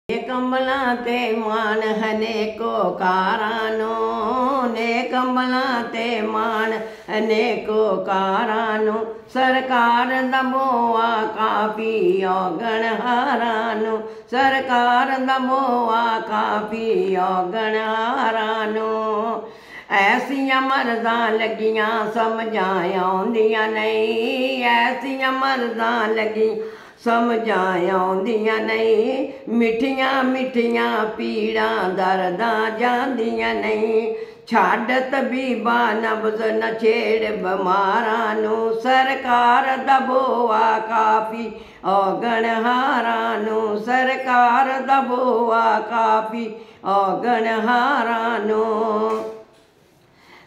कमला ते मान हने को कारानो ने कमला ते मान हने को कारानो सरकार दबोआ काफी औगण हारानो सरकार दबोआ काफी औगण हारानो ऐसियां मर्दा लगियां समझां आउंदियां नहीं ऐसियां मर्दा लगी समझां आउंदियां नहीं मिठियां मिठियां पीड़ां दर्दां जांदियां नहीं छड्ड तबीबा नब्ज़ न छेड़ बमारां नूं सरकार दबोआ काफी औगण हारां नूं सरकार दबोआ काफी औगण हारां नूं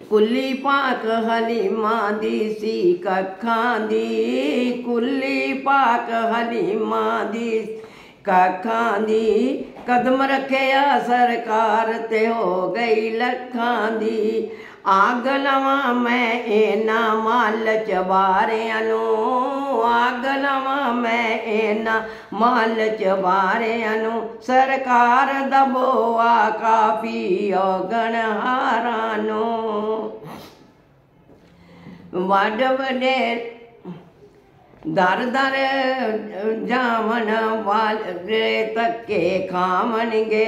कुली पाक हलीमा दी सी कखां दी कुली पाक हलीमा दी कखां दी कदम रखिया सरकार ते हो गई लखां दी आग लवा मैं इना मालच बारियां नूं आग लवा मैं इना मालच बारियां नूं सरकार दबोआ काफी औगण हारां नूं वड वडेर दर दर जावन वाले तके खावणगे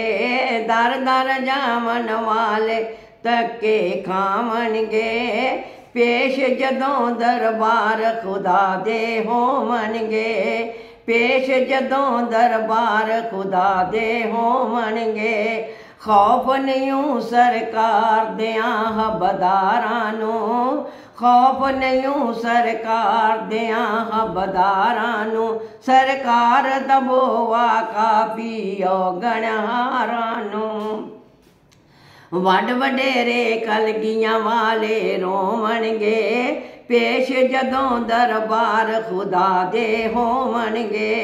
दर दर जावन वाले तके खावणगे पेश जदों दरबार खुदा दे होवणगे पेश जदों दरबार खुदा दे होवणगे खौफ नहीं सरकार दियां हबदारां नूं खौफ नहीं सरकार दियां हबदारां नूं सरकार दबोआ काफी औगण हारां नूं वड वडेरे कलगियां वाले रोवणगे पेश जदों दरबार खुदा दे होवणगे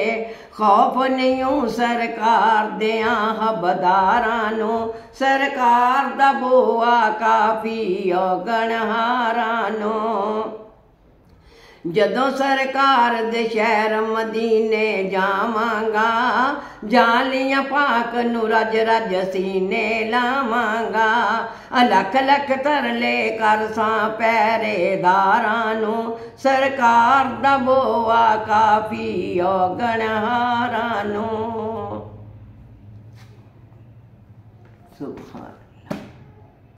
खौफ नहीं सरकार दियां हबदारां नूं सरकार दबोआ काफी औगण हारां नूं जदों सरकार दे शहर मदीने जावांगा जालियां पाक नूं रज रज सीने लावांगा लख लख तरले करसां पहरेदारां नूं सरकार दबोआ काफी औगण हारां नूं सुभान